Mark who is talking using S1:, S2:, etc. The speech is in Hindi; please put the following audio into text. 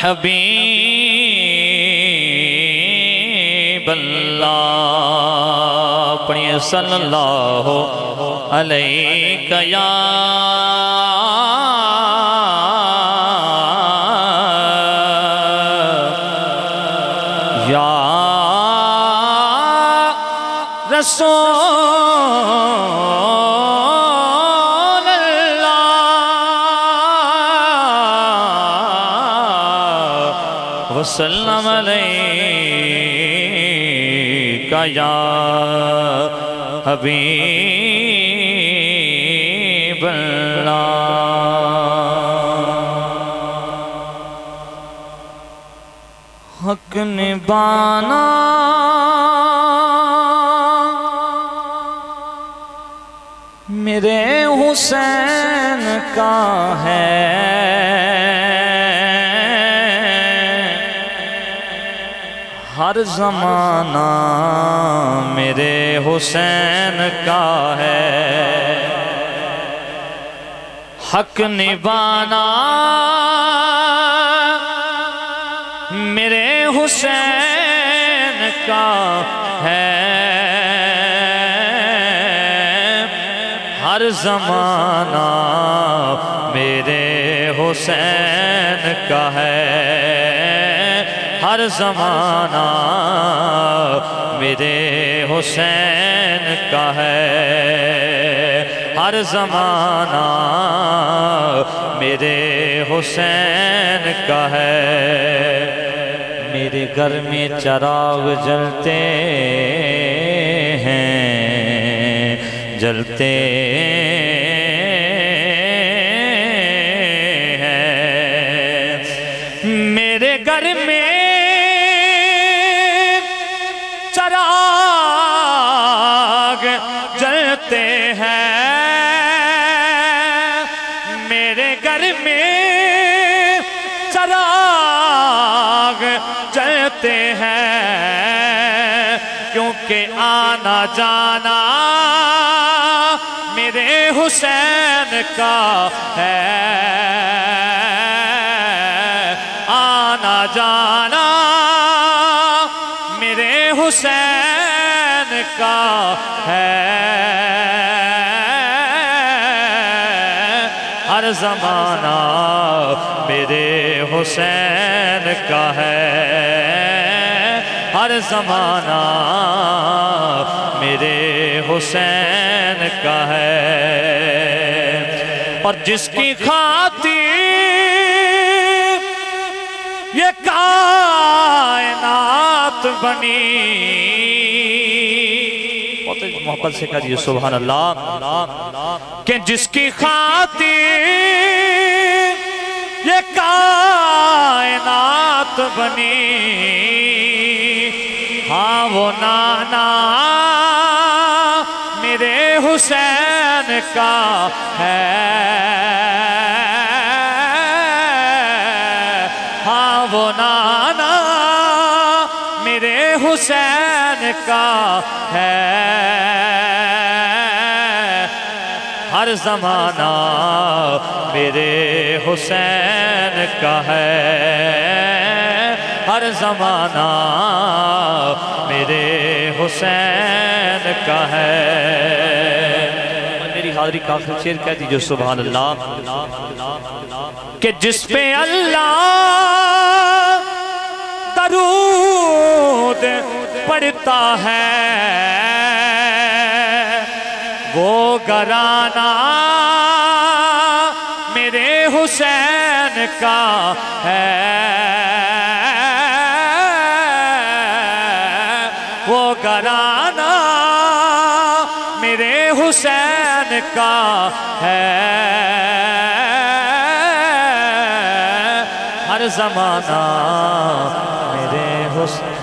S1: हबीब अल्लाह पढ़िए सल्लल्लाहु अलैहि या रसूल अल्लाह वसल्लम अलैका या हबीब अल्लाह। हक निभाना मेरे हुसैन का है, हर ज़माना मेरे हुसैन का है। हक निभाना मेरे हुसैन का है, हर ज़माना मेरे हुसैन का है, हर ज़माना मेरे हुसैन का है, हर ज़माना मेरे हुसैन का है। मेरे घर में चिराग जलते जलते हैं, मेरे घर में चिराग जलते हैं, मेरे घर में चिराग जलते हैं, क्योंकि आना जाना मेरे हुसैन का है, आना जाना मेरे हुसैन का है, हर ज़माना मेरे हुसैन का है, हर ज़माना मेरे हुसैन का है। और जिसकी खातिर ये कायनात बनी, बहुत मोहब्बत से कहिए सुभान अल्लाह, कि जिसकी खातिर ये कायनात बनी, हाँ वो नाना मेरे हुसैन का है, हाँ वो नाना मेरे हुसैन का है, हर ज़माना मेरे हुसैन का है, हर ज़माना मेरे हुसैन का है। मेरी हाज़री का आखिरी शेर कह दीजिए सुभान अल्लाह, कि जिस पे अल्लाह दरूद पढ़ता है, वो घराना मेरे हुसैन का है, वो घराना मेरे हुसैन का है, हर ज़माना मेरे हुसैन।